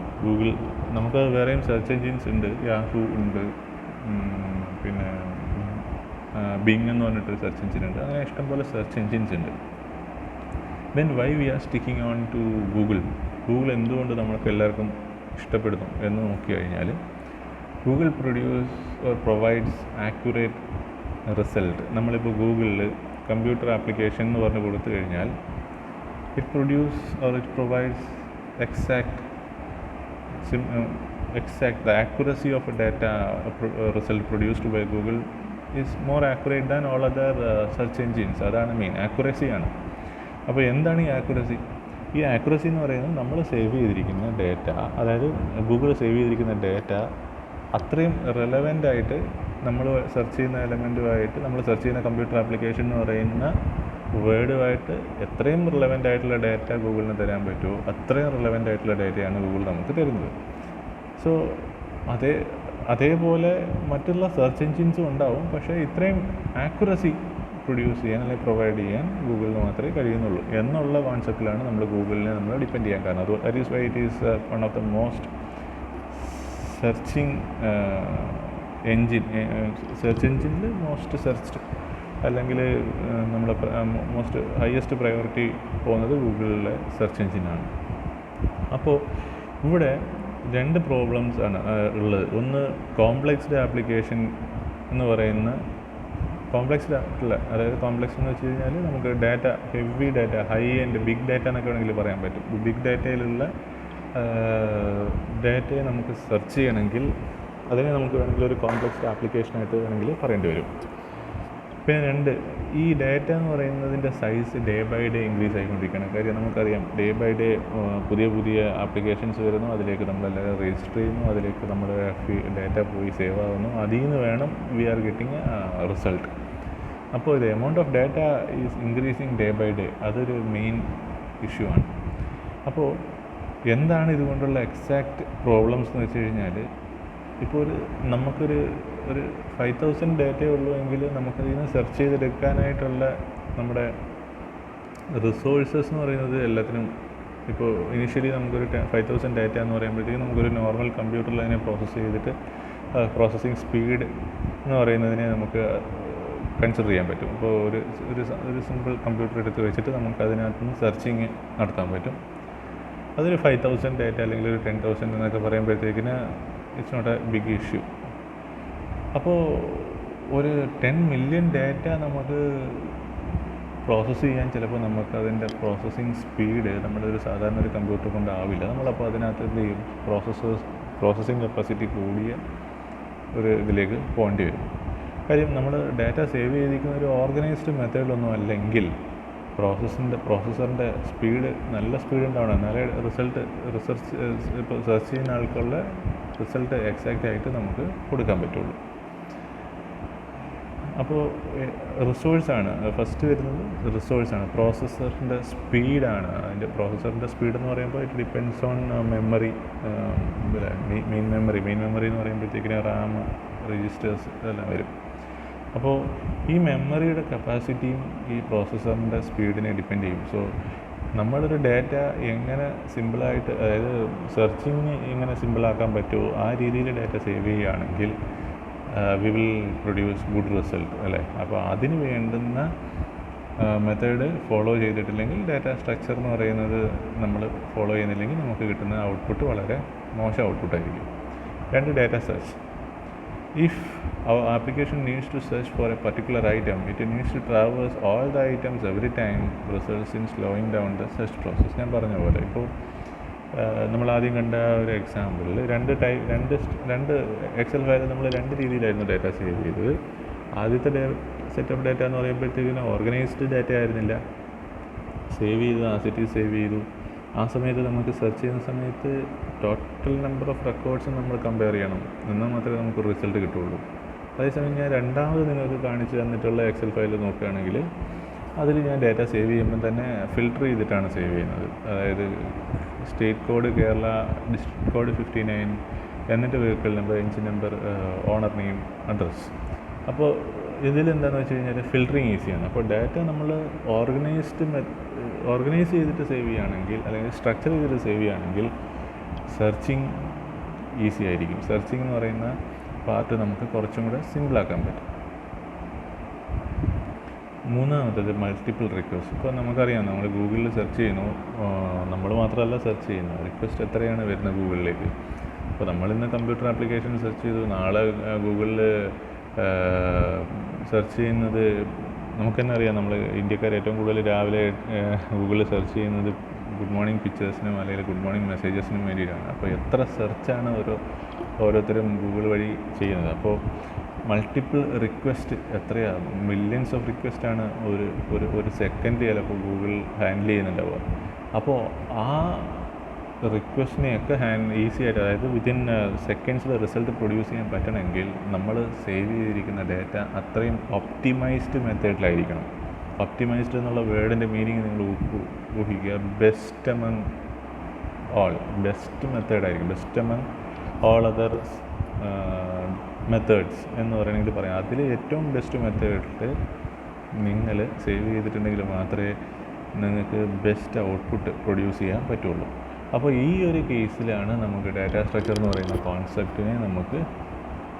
നമുക്ക് വേറെയും സെർച്ച് എൻജിൻസ് ഉണ്ട്. യാഹൂ ഉണ്ട്, പിന്നെ ബിങ് എന്ന് പറഞ്ഞിട്ടൊരു സെർച്ച് എൻജിൻ ഉണ്ട്. അങ്ങനെ ഇഷ്ടംപോലെ സെർച്ച് എൻജിൻസ് ഉണ്ട്. Then why we are sticking on to Google എന്തുകൊണ്ട് നമ്മൾക്ക് എല്ലാവർക്കും ഇഷ്ടപ്പെടുന്നു എന്ന് നോക്കി കഴിഞ്ഞാൽ, ഗൂഗിൾ പ്രൊവൈഡ്സ് ആക്യുറേറ്റ് റിസൾട്ട്. നമ്മളിപ്പോൾ ഗൂഗിളിൽ കമ്പ്യൂട്ടർ ആപ്ലിക്കേഷൻ എന്ന് പറഞ്ഞ് കൊടുത്തു കഴിഞ്ഞാൽ it provides exact the accuracy of a data result produced by Google is more accurate than all other search engines. അതാണ് മെയിൻ, ആക്യുറസിയാണ്. അപ്പോൾ എന്താണ് ഈ ആക്യുറസി? ഈ ആക്യുറസി എന്ന് പറയുന്നത് നമ്മൾ സേവ് ചെയ്തിരിക്കുന്ന ഡാറ്റ, അതായത് ഗൂഗിൾ സേവ് ചെയ്തിരിക്കുന്ന ഡാറ്റ അത്രയും റെലവൻ്റ് ആയിട്ട് നമ്മൾ സെർച്ച് ചെയ്യുന്ന എലമെൻറ്റുമായിട്ട്, നമ്മൾ സെർച്ച് ചെയ്യുന്ന കമ്പ്യൂട്ടർ ആപ്ലിക്കേഷൻ എന്ന് പറയുന്ന വേർഡുമായിട്ട് എത്രയും റിലവൻ്റ് ആയിട്ടുള്ള ഡാറ്റ ഗൂഗിളിന് തരാൻ പറ്റുമോ അത്രയും റിലവൻ്റ് ആയിട്ടുള്ള ഡാറ്റയാണ് ഗൂഗിൾ നമുക്ക് തരുന്നത്. സോ അതേപോലെ മറ്റുള്ള സെർച്ച് എൻജിൻസും ഉണ്ടാവും, പക്ഷേ ഇത്രയും ആക്യുറസി പ്രൊഡ്യൂസ് ചെയ്യാൻ അല്ലെങ്കിൽ പ്രൊവൈഡ് ചെയ്യാൻ ഗൂഗിളിന് മാത്രമേ കഴിയുന്നുള്ളൂ എന്നുള്ള കോൺസെപ്റ്റിലാണ് നമ്മൾ ഗൂഗിളിനെ ഡിപ്പെൻഡ് ചെയ്യാൻ കാരണം. That is why it is one of the most searching engine, search എൻജിനിൽ മോസ്റ്റ് സെർച്ച്ഡ് അല്ലെങ്കിൽ നമ്മൾ മോസ്റ്റ് ഹയസ്റ്റ് പ്രയോറിറ്റി പോകുന്നത് ഗൂഗിളിലെ സെർച്ച് എൻജിനാണ്. അപ്പോൾ ഇവിടെ രണ്ട് പ്രോബ്ലംസ് ആണ് ഉള്ളത്. ഒന്ന് കോംപ്ലക്സ്ഡ് ആപ്ലിക്കേഷൻ എന്ന് പറയുന്ന കോംപ്ലക്സ്ഡ് ആയിട്ടുള്ള, അതായത് കോംപ്ലക്സ് എന്ന് വെച്ച് കഴിഞ്ഞാൽ നമുക്ക് data, heavy data, high and big data എന്നൊക്കെ വേണമെങ്കിൽ പറയാൻ പറ്റും. ബിഗ് ഡാറ്റയിലുള്ള ഡാറ്റയെ നമുക്ക് സെർച്ച് ചെയ്യണമെങ്കിൽ അതിനെ നമുക്ക് വേണമെങ്കിൽ ഒരു കോംപ്ലക്സ്ഡ് ആപ്ലിക്കേഷനായിട്ട് വേണമെങ്കിൽ പറയേണ്ടി വരും. പിന്നെ രണ്ട്, ഈ ഡാറ്റ എന്ന് പറയുന്നതിൻ്റെ size day by day increase ആയിക്കൊണ്ടിരിക്കുകയാണ്. കാര്യം നമുക്കറിയാം, ഡേ ബൈ ഡേ പുതിയ പുതിയ ആപ്ലിക്കേഷൻസ് വരുന്നു, അതിലേക്ക് നമ്മളെല്ലാവരും രജിസ്റ്റർ ചെയ്യുന്നു, അതിലേക്ക് നമ്മുടെ ഡാറ്റ പോയി സേവ് ആകുന്നു, അതിൽ നിന്ന് വേണം വി ആർ ഗെറ്റിംഗ് റിസൾട്ട്. അപ്പോൾ ഇത് amount of data is increasing day by day, അതൊരു മെയിൻ ഇഷ്യൂ ആണ്. അപ്പോൾ എന്താണ് ഇതുകൊണ്ടുള്ള എക്സാക്റ്റ് പ്രോബ്ലംസ് എന്ന് വെച്ച് കഴിഞ്ഞാൽ, ഇപ്പോൾ നമുക്കൊരു 5000 ഡാറ്റയേ ഉള്ളൂ എങ്കിൽ നമുക്കതിൽ നിന്ന് സെർച്ച് ചെയ്തെടുക്കാനായിട്ടുള്ള നമ്മുടെ റിസോഴ്സസ് എന്ന് പറയുന്നത് എല്ലാത്തിനും, ഇപ്പോൾ ഇനീഷ്യലി നമുക്കൊരു 5000 ഡാറ്റ എന്ന് പറയുമ്പോഴത്തേക്കും നമുക്കൊരു നോർമൽ കമ്പ്യൂട്ടറിൽ അതിനെ പ്രോസസ്സ് ചെയ്തിട്ട് പ്രോസസ്സിങ് സ്പീഡ് എന്ന് പറയുന്നതിനെ നമുക്ക് കൺസിഡർ ചെയ്യാൻ പറ്റും. ഇപ്പോൾ ഒരു സിമ്പിൾ കമ്പ്യൂട്ടർ എടുത്ത് വെച്ചിട്ട് നമുക്ക് അതിനകത്ത് നിന്ന് സെർച്ചിങ് നടത്താൻ പറ്റും. അതൊരു 5000 ഡാറ്റ അല്ലെങ്കിൽ ഒരു 10,000 എന്നൊക്കെ പറയുമ്പോഴത്തേക്കിന് it's not a big issue. അപ്പോൾ ഒരു 10 മില്യൺ ഡാറ്റ നമുക്ക് പ്രോസസ്സ് ചെയ്യാൻ ചിലപ്പോൾ നമുക്കതിൻ്റെ പ്രോസസ്സിങ് സ്പീഡ് നമ്മുടെ ഒരു സാധാരണ ഒരു കമ്പ്യൂട്ടർ കൊണ്ടാവില്ല. നമ്മളപ്പോൾ അതിനകത്ത് എന്ത് ചെയ്യും, പ്രോസസ്സിങ് കപ്പാസിറ്റി കൂടിയ ഒരു ഇതിലേക്ക് പോകേണ്ടി വരും. കാര്യം നമ്മൾ ഡാറ്റ സേവ് ചെയ്തിരിക്കുന്ന ഒരു ഓർഗനൈസ്ഡ് മെത്തേഡിലൊന്നും അല്ലെങ്കിൽ പ്രോസസ്സറിൻ്റെ സ്പീഡ് നല്ല സ്പീഡ് ഉണ്ടാവണം, എന്നാലേ ഇപ്പോൾ സെർച്ച് ചെയ്യുന്ന ആൾക്കുള്ള റിസൾട്ട് എക്സാക്റ്റ് ആയിട്ട് നമുക്ക് കൊടുക്കാൻ പറ്റുള്ളൂ. അപ്പോൾ റിസോഴ്സാണ് ഫസ്റ്റ് വരുന്നത്, റിസോഴ്സാണ്, പ്രോസസ്സറിൻ്റെ സ്പീഡാണ്. അതിൻ്റെ പ്രോസസ്സറിൻ്റെ സ്പീഡ് എന്ന് പറയുമ്പോൾ it depends on memory, main memory എന്ന് പറയുമ്പോഴത്തേക്കിന് റാം, രജിസ്റ്റേഴ്സ് ഇതെല്ലാം വരും. അപ്പോൾ ഈ മെമ്മറിയുടെ കപ്പാസിറ്റിയും ഈ പ്രോസസ്സറിൻ്റെ സ്പീഡിനെ ഡിപ്പെൻഡ് ചെയ്യും. സോ നമ്മളൊരു ഡാറ്റ എങ്ങനെ സിമ്പിളായിട്ട്, അതായത് സെർച്ചിങ് എങ്ങനെ സിമ്പിളാക്കാൻ പറ്റുമോ ആ രീതിയിൽ ഡാറ്റ സേവ് ചെയ്യുകയാണെങ്കിൽ we will produce good result, അല്ലേ? അപ്പോൾ അതിന് വേണ്ടുന്ന മെത്തേഡ് ഫോളോ ചെയ്തിട്ടില്ലെങ്കിൽ, ഡാറ്റ സ്ട്രക്ചർ എന്ന് പറയുന്നത് നമ്മൾ ഫോളോ ചെയ്യുന്നില്ലെങ്കിൽ നമുക്ക് കിട്ടുന്ന ഔട്ട്പുട്ട് വളരെ മോശം ഔട്ട്പുട്ടായിരിക്കും. രണ്ട്, data search. If our application needs to search for a particular item, it needs to traverse all the items every time, results in slowing down the search process. ഞാൻ പറഞ്ഞ പോലെ ഇപ്പോൾ നമ്മൾ ആദ്യം കണ്ട ഒരു എക്സാമ്പിളിൽ രണ്ട് എക്സൽ ഫയൽ നമ്മൾ രണ്ട് രീതിയിലായിരുന്നു ഡാറ്റ സേവ് ചെയ്തത്. ആദ്യത്തെ സെറ്റ് ഓഫ് ഡാറ്റ എന്ന് പറയുമ്പോഴത്തേക്കിന് ഓർഗനൈസ്ഡ് ഡാറ്റ ആയിരുന്നില്ല, സേവ് ചെയ്തു, ആസിറ്റി സേവ് ചെയ്തു. ആ സമയത്ത് നമുക്ക് സെർച്ച് ചെയ്യുന്ന സമയത്ത് ടോട്ടൽ നമ്പർ ഓഫ് റെക്കോർഡ്സ് നമ്മൾ കമ്പയർ ചെയ്യണം, എന്നാൽ മാത്രമേ നമുക്ക് റിസൾട്ട് കിട്ടുള്ളൂ. അതേസമയം ഞാൻ രണ്ടാമത് നിങ്ങൾക്ക് കാണിച്ചു തന്നിട്ടുള്ള എക്സൽ ഫയൽ നോക്കുകയാണെങ്കിൽ അതിൽ ഞാൻ ഡാറ്റ സേവ് ചെയ്യുമ്പോൾ തന്നെ ഫിൽട്ടർ ചെയ്തിട്ടാണ് സേവ് ചെയ്യുന്നത്. അതായത് state code Kerala, district code 59, എന്നിട്ട് vehicle number, engine number, owner name, address. അപ്പോൾ ഇതിലെന്താണെന്ന് വെച്ച് കഴിഞ്ഞാൽ ഫിൽറ്ററിങ് ഈസിയാണ്. അപ്പോൾ ഡാറ്റ നമ്മൾ ഓർഗനൈസ് ചെയ്തിട്ട് സേവ് ചെയ്യുകയാണെങ്കിൽ, അല്ലെങ്കിൽ സ്ട്രക്ചർ ചെയ്തിട്ട് സേവ് ചെയ്യുകയാണെങ്കിൽ സെർച്ചിങ് ഈസി ആയിരിക്കും. സെർച്ചിങ് എന്ന് പറയുന്ന പാർട്ട് നമുക്ക് കുറച്ചും കൂടെ സിമ്പിളാക്കാൻ പറ്റും. മൂന്നാമത്തത് മൾട്ടിപ്പിൾ റിക്വസ്റ്റ്. ഇപ്പോൾ നമുക്കറിയാം, നമ്മൾ ഗൂഗിളിൽ സെർച്ച് ചെയ്യുന്നു, നമ്മൾ മാത്രമല്ല സെർച്ച് ചെയ്യുന്നത്, റിക്വസ്റ്റ് എത്രയാണ് വരുന്നത് ഗൂഗിളിലേക്ക്. അപ്പോൾ നമ്മളിന്ന് കമ്പ്യൂട്ടർ ആപ്ലിക്കേഷൻ സെർച്ച് ചെയ്തു, നാളെ ഗൂഗിളിൽ സെർച്ച് ചെയ്യുന്നത് നമുക്ക് തന്നെ അറിയാം. നമ്മൾ ഇന്ത്യക്കാർ ഏറ്റവും കൂടുതൽ രാവിലെ ഗൂഗിളിൽ സെർച്ച് ചെയ്യുന്നത് ഗുഡ് മോർണിംഗ് പിക്ചേഴ്സിനും അല്ലെങ്കിൽ ഗുഡ് മോർണിംഗ് മെസ്സേജസിനും വേണ്ടിയിട്ടാണ്. അപ്പോൾ എത്ര സെർച്ചാണ് ഓരോരുത്തരും ഗൂഗിൾ വഴി ചെയ്യുന്നത്. അപ്പോൾ മൾട്ടിപ്പിൾ റിക്വസ്റ്റ് എത്രയാണ്, മില്യൺസ് ഓഫ് റിക്വസ്റ്റാണ് ഒരു സെക്കൻഡ് ചിലപ്പോൾ ഗൂഗിൾ ഹാൻഡിൽ ചെയ്യുന്നുണ്ടാവുക. അപ്പോൾ ആ റിക്വസ്റ്റിനെയൊക്കെ ഈസി ആയിട്ട്, അതായത് വിത്തിൻ സെക്കൻഡ്സിൽ റിസൾട്ട് പ്രൊഡ്യൂസ് ചെയ്യാൻ പറ്റണമെങ്കിൽ നമ്മൾ സേവ് ചെയ്തിരിക്കുന്ന ഡാറ്റ അത്രയും ഒപ്റ്റിമൈസ്ഡ് മെത്തേഡിലായിരിക്കണം. ഒപ്റ്റിമൈസ്ഡ് എന്നുള്ള വേർഡിൻ്റെ മീനിങ് നിങ്ങൾ ഊഹിക്കുക. ബെസ്റ്റ് എമംഗ് ഓൾ, ബെസ്റ്റ് മെത്തേഡായിരിക്കും. Best among all other methods എന്ന് പറയണമെങ്കിൽ പറയാം. അതിൽ ഏറ്റവും ബെസ്റ്റ് മെത്തേഡിൽ നിങ്ങൾ സേവ് ചെയ്തിട്ടുണ്ടെങ്കിൽ മാത്രമേ നിങ്ങൾക്ക് ബെസ്റ്റ് ഔട്ട്പുട്ട് പ്രൊഡ്യൂസ് ചെയ്യാൻ പറ്റുള്ളൂ. അപ്പോൾ ഈ ഒരു കേസിലാണ് നമുക്ക് ഡാറ്റ സ്ട്രക്ചർ എന്ന് പറയുന്ന കോൺസെപ്റ്റിനെ നമുക്ക്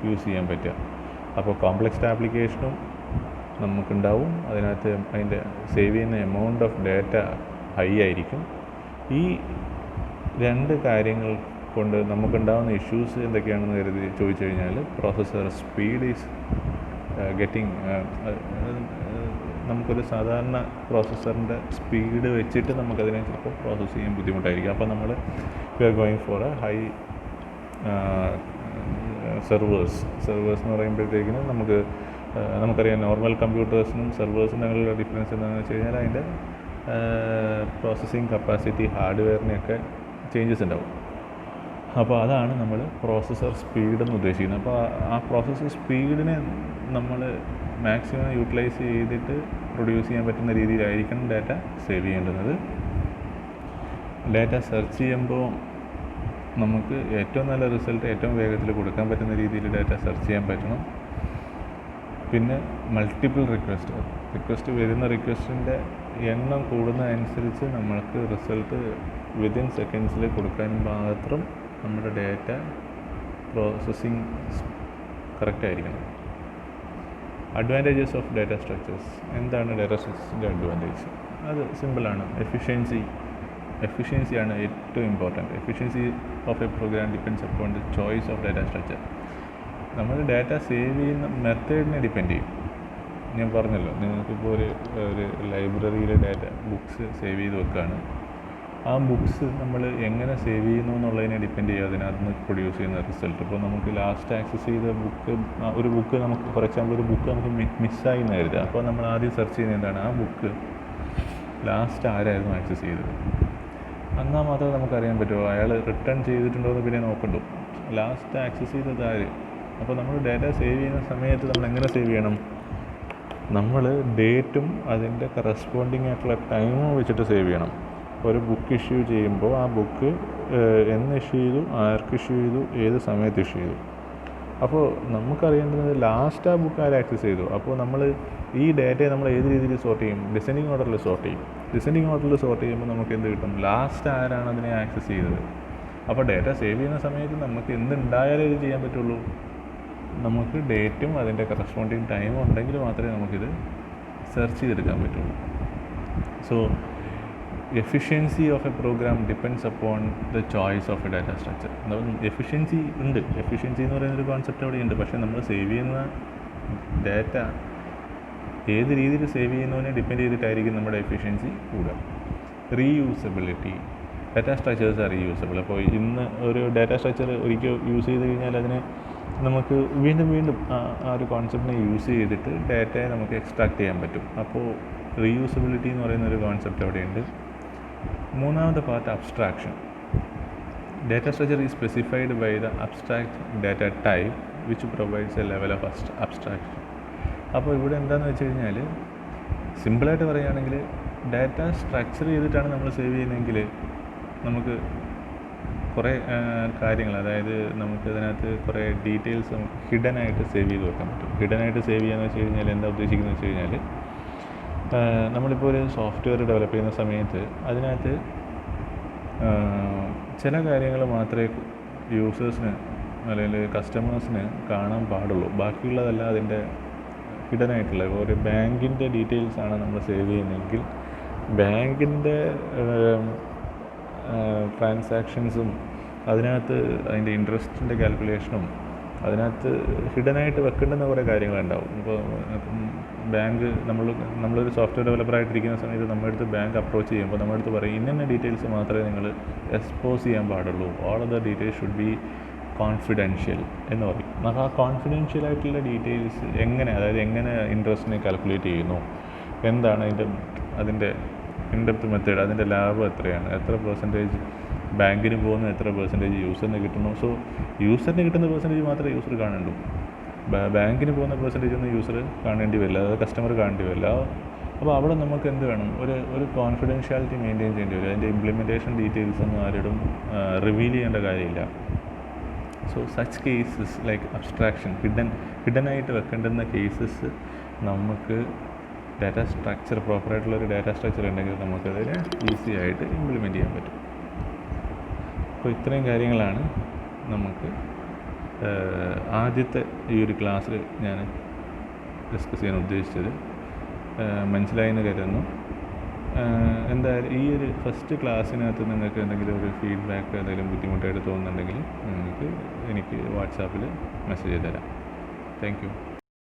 യൂസ് ചെയ്യാൻ പറ്റുക. അപ്പോൾ കോംപ്ലക്സ് ആപ്ലിക്കേഷനും നമുക്കുണ്ടാവും, അതിനകത്ത് അതിൻ്റെ സേവ് ചെയ്യുന്ന എമൗണ്ട് ഓഫ് ഡാറ്റ ഹൈ ആയിരിക്കും. ഈ രണ്ട് കാര്യങ്ങൾ കൊണ്ട് നമുക്കുണ്ടാകുന്ന ഇഷ്യൂസ് എന്തൊക്കെയാണെന്ന് കരുതി ചോദിച്ചു കഴിഞ്ഞാൽ, പ്രോസസ്സർ സ്പീഡ് ഈസ് ഗെറ്റിംഗ്, നമുക്കൊരു സാധാരണ പ്രോസസ്സറിൻ്റെ സ്പീഡ് വെച്ചിട്ട് നമുക്കതിനെ ചിലപ്പോൾ പ്രോസസ്സ് ചെയ്യാൻ ബുദ്ധിമുട്ടായിരിക്കും. അപ്പോൾ നമ്മൾ we are going for a high servers എന്ന് പറയുമ്പോഴത്തേക്കിന് നമുക്കറിയാം നോർമൽ കമ്പ്യൂട്ടേഴ്സിനും സെർവേഴ്സിനും തമ്മിലുള്ള ഡിഫറൻസ് എന്താണെന്ന് വെച്ച് കഴിഞ്ഞാൽ അതിൻ്റെ പ്രോസസ്സിങ് കപ്പാസിറ്റി, ഹാർഡ്വെയറിനെയൊക്കെ ചേഞ്ചസ് ഉണ്ടാവും. അപ്പോൾ അതാണ് നമ്മൾ പ്രോസസ്സർ സ്പീഡ് എന്ന് ഉദ്ദേശിക്കുന്നത്. അപ്പോൾ ആ പ്രോസസ്സർ സ്പീഡിനെ നമ്മൾ മാക്സിമം യൂട്ടിലൈസ് ചെയ്തിട്ട് പ്രൊഡ്യൂസ് ചെയ്യാൻ പറ്റുന്ന രീതിയിലായിരിക്കണം ഡാറ്റ സേവ് ചെയ്യേണ്ടുന്നത്. ഡാറ്റ സെർച്ച് ചെയ്യുമ്പോൾ നമുക്ക് ഏറ്റവും നല്ല റിസൾട്ട് ഏറ്റവും വേഗത്തിൽ കൊടുക്കാൻ പറ്റുന്ന രീതിയിൽ ഡാറ്റ സെർച്ച് ചെയ്യാൻ പറ്റണം. പിന്നെ മൾട്ടിപ്പിൾ റിക്വസ്റ്റ് വരുന്ന റിക്വസ്റ്റിൻ്റെ എണ്ണം കൂടുന്നതനുസരിച്ച് നമ്മൾക്ക് റിസൾട്ട് വിതിൻ സെക്കൻഡ്സിൽ കൊടുക്കാൻ മാത്രം നമ്മുടെ ഡാറ്റ പ്രോസസ്സിങ് കറക്റ്റായിരിക്കണം. Advantages of data structures. എന്താണ് ഡാറ്റ സ്ട്രക്ചേഴ്സിൻ്റെ അഡ്വാൻറ്റേജ്? അത് സിമ്പിളാണ്. എഫിഷ്യൻസിയാണ് ഏറ്റവും important. Efficiency of a program depends upon the choice of data structure. നമ്മൾ ഡാറ്റ സേവ് ചെയ്യുന്ന മെത്തേഡിനെ ഡിപ്പെൻഡ് ചെയ്യും. ഞാൻ പറഞ്ഞല്ലോ, നിങ്ങൾക്കിപ്പോൾ ഒരു ലൈബ്രറിയിൽ ഡാറ്റ ബുക്സ് സേവ് ചെയ്ത് വെക്കുകയാണ്. ആ ബുക്സ് നമ്മൾ എങ്ങനെ സേവ് ചെയ്യുന്നു എന്നുള്ളതിനെ ഡിപ്പെൻഡ് ചെയ്യും അതിനകത്ത് നിന്ന് പ്രൊഡ്യൂസ് ചെയ്യുന്ന റിസൾട്ട്. ഇപ്പോൾ നമുക്ക് ലാസ്റ്റ് ആക്സസ് ചെയ്ത ഒരു ബുക്ക് നമുക്ക്, ഫോർ എക്സാമ്പിൾ ഒരു ബുക്ക് നമുക്ക് മിസ്സായി എന്ന് കരുതുക. അപ്പോൾ നമ്മൾ ആദ്യം സെർച്ച് ചെയ്യുന്നത് എന്താണ്, ആ ബുക്ക് ലാസ്റ്റ് ആരായിരുന്നു ആക്സസ് ചെയ്തത്. എന്നാൽ മാത്രമേ നമുക്കറിയാൻ പറ്റുമോ അയാൾ റിട്ടേൺ ചെയ്തിട്ടുണ്ടോ എന്ന് പിന്നെ നോക്കണ്ടു. ലാസ്റ്റ് ആക്സസ് ചെയ്തത് ആര്. അപ്പോൾ നമ്മൾ ഡാറ്റ സേവ് ചെയ്യുന്ന സമയത്ത് നമ്മൾ എങ്ങനെ സേവ് ചെയ്യണം, നമ്മൾ ഡേറ്റും അതിൻ്റെ കറസ്പോണ്ടിങ് ആയിട്ടുള്ള ടൈമും വെച്ചിട്ട് സേവ് ചെയ്യണം. ഒരു ബുക്ക് ഇഷ്യൂ ചെയ്യുമ്പോൾ ആ ബുക്ക് എന്ന് ഇഷ്യൂ ചെയ്തു, ആർക്ക് ഇഷ്യൂ ചെയ്തു, ഏത് സമയത്ത് ഇഷ്യൂ ചെയ്തു. അപ്പോൾ നമുക്കറിയേണ്ടത് ലാസ്റ്റ് ആ ബുക്ക് ആര് ആക്സസ് ചെയ്തു. അപ്പോൾ നമ്മൾ ഈ ഡാറ്റയെ നമ്മൾ ഏത് രീതിയിൽ സോർട്ട് ചെയ്യും, ഡിസെൻഡിങ് ഓർഡറിൽ സോർട്ട് ചെയ്യും. ഡിസെൻഡിങ് ഓർഡറിൽ സോർട്ട് ചെയ്യുമ്പോൾ നമുക്ക് എന്ത് കിട്ടും, ലാസ്റ്റ് ആരാണ് അതിനെ ആക്സസ് ചെയ്തത്. അപ്പോൾ ഡാറ്റ സേവ് ചെയ്യുന്ന സമയത്ത് നമുക്ക് എന്തുണ്ടായാലേ ഇത് ചെയ്യാൻ പറ്റുള്ളൂ, നമുക്ക് ഡേറ്റും അതിൻ്റെ കറസ്പോണ്ടിങ് ടൈമും ഉണ്ടെങ്കിൽ മാത്രമേ നമുക്കിത് സെർച്ച് ചെയ്തെടുക്കാൻ പറ്റുള്ളൂ. So efficiency of a program depends upon the choice of a data structure. Efficiency ഉണ്ട്, എഫിഷ്യൻസി എന്ന് പറയുന്നൊരു കോൺസെപ്റ്റ് അവിടെ ഉണ്ട്. പക്ഷേ നമ്മൾ സേവ് ചെയ്യുന്ന ഡാറ്റ ഏത് രീതിയിൽ സേവ് ചെയ്യുന്നതിനെ ഡിപ്പെൻഡ് ചെയ്തിട്ടായിരിക്കും നമ്മുടെ എഫിഷ്യൻസി കൂടുക. Reusability. Data structures R reusable. അപ്പോൾ ഇന്ന് ഒരു ഡാറ്റ സ്ട്രക്ചർ ഒരിക്കൽ യൂസ് ചെയ്ത് കഴിഞ്ഞാൽ അതിനെ നമുക്ക് വീണ്ടും ആ ഒരു കോൺസെപ്റ്റിനെ യൂസ് ചെയ്തിട്ട് ഡാറ്റയെ നമുക്ക് എക്സ്ട്രാക്ട് ചെയ്യാൻ പറ്റും. അപ്പോൾ റീയൂസബിലിറ്റി എന്ന് പറയുന്നൊരു കോൺസെപ്റ്റ് അവിടെയുണ്ട്. മൂന്നാമത്തെ part abstraction. Data structure is specified by the abstract data type which provides a level of abstraction. അപ്പോൾ ഇവിടെ എന്താണെന്ന് വെച്ച് കഴിഞ്ഞാൽ, സിമ്പിളായിട്ട് പറയുകയാണെങ്കിൽ ഡാറ്റ സ്ട്രക്ചർ ചെയ്തിട്ടാണ് നമ്മൾ സേവ് ചെയ്യുന്നതെങ്കിൽ നമുക്ക് കുറേ കാര്യങ്ങൾ, അതായത് നമുക്ക് അതിനകത്ത് കുറേ ഡീറ്റെയിൽസ് നമുക്ക് ഹിഡനായിട്ട് സേവ് ചെയ്ത് വെക്കാൻ പറ്റും. ഹിഡനായിട്ട് സേവ് ചെയ്യാന്ന് വെച്ച് കഴിഞ്ഞാൽ എന്താ ഉദ്ദേശിക്കുന്നത് വെച്ച് കഴിഞ്ഞാൽ, നമ്മളിപ്പോൾ ഒരു സോഫ്റ്റ്വെയർ ഡെവലപ്പ് ചെയ്യുന്ന സമയത്ത് അതിനകത്ത് ചില കാര്യങ്ങൾ മാത്രമേ യൂസേഴ്സിന് അല്ലെങ്കിൽ കസ്റ്റമേഴ്സിന് കാണാൻ പാടുള്ളൂ. ബാക്കിയുള്ളതെല്ലാം അതിൻ്റെ ഹിഡനായിട്ടുള്ള. ഇപ്പോൾ ഒരു ബാങ്കിൻ്റെ ഡീറ്റെയിൽസാണ് നമ്മൾ സേവ് ചെയ്യുന്നതെങ്കിൽ ബാങ്കിൻ്റെ ട്രാൻസാക്ഷൻസും അതിനകത്ത് അതിൻ്റെ ഇൻട്രസ്റ്റിൻ്റെ കാൽക്കുലേഷനും അതിനകത്ത് ഹിഡനായിട്ട് വെക്കേണ്ടുന്ന കുറേ കാര്യങ്ങളുണ്ടാവും. ഇപ്പോൾ ബാങ്ക് നമ്മളൊരു സോഫ്റ്റ്വെയർ ഡെവലപ്പറായിട്ടിരിക്കുന്ന സമയത്ത് നമ്മുടെ അടുത്ത് ബാങ്ക് അപ്രോച്ച് ചെയ്യുമ്പോൾ നമ്മുടെ അടുത്ത് പറയും ഇന്ന ഡീറ്റെയിൽസ് മാത്രമേ നിങ്ങൾ എക്സ്പോസ് ചെയ്യാൻ പാടുള്ളൂ, all of the details should be confidential എന്ന് പറയും. നമുക്ക് ആ കോൺഫിഡൻഷ്യലായിട്ടുള്ള ഡീറ്റെയിൽസ് അതായത് എങ്ങനെ ഇൻട്രസ്റ്റിനെ കാൽക്കുലേറ്റ് ചെയ്യുന്നു, എന്താണ് അതിൻ്റെ ഇൻഡെപ്ത് മെത്തേഡ്, അതിൻ്റെ ലാഭം എത്രയാണ്, എത്ര പെർസെൻറ്റേജ് ബാങ്കിന് പോകുന്നു, എത്ര പെർസെൻറ്റേജ് യൂസറിന് കിട്ടുന്നു. സോ യൂസറിന് കിട്ടുന്ന പെർസെൻറ്റേജ് മാത്രമേ യൂസർ കാണണ്ടൂ. ബാങ്കിന് പോകുന്ന പെർസെൻറ്റേജ് ഒന്നും യൂസർ കാണേണ്ടി വരില്ല, അതായത് കസ്റ്റമർ കാണേണ്ടി വരില്ല. അപ്പോൾ അവിടെ നമുക്ക് എന്ത് വേണം, ഒരു കോൺഫിഡൻഷ്യാലിറ്റി മെയിൻറ്റെയിൻ ചെയ്യേണ്ടി വരും. അതിൻ്റെ ഇംപ്ലിമെൻറ്റേഷൻ ഡീറ്റെയിൽസ് ഒന്നും ആരോടും റിവീൽ ചെയ്യേണ്ട കാര്യമില്ല. So such cases like abstraction, ഹിഡനായിട്ട് വെക്കേണ്ടുന്ന കേസസ് നമുക്ക് ഡാറ്റ സ്ട്രക്ചർ, പ്രോപ്പറായിട്ടുള്ളൊരു ഡാറ്റ സ്ട്രക്ചർ ഉണ്ടെങ്കിൽ നമുക്കതിനെ ഈസി ആയിട്ട് ഇംപ്ലിമെൻറ്റ് ചെയ്യാൻ പറ്റും. അപ്പോൾ ഇത്രയും കാര്യങ്ങളാണ് നമുക്ക് ആദ്യത്തെ ഈ ഒരു ക്ലാസ്സിൽ ഞാൻ ഡിസ്കസ് ചെയ്യാൻ ഉദ്ദേശിച്ചത്. മനസ്സിലായെന്ന് കരുതുന്നു. എന്തായാലും ഈ ഒരു ഫസ്റ്റ് ക്ലാസ്സിനകത്ത് നിങ്ങൾക്ക് എന്തെങ്കിലും ഒരു ഫീഡ്ബാക്ക് എന്തെങ്കിലും ബുദ്ധിമുട്ടായിട്ട് തോന്നുന്നുണ്ടെങ്കിൽ നിങ്ങൾക്ക് എനിക്ക് വാട്സാപ്പിൽ മെസ്സേജ് ചെയ്ത് തരാം. Thank you.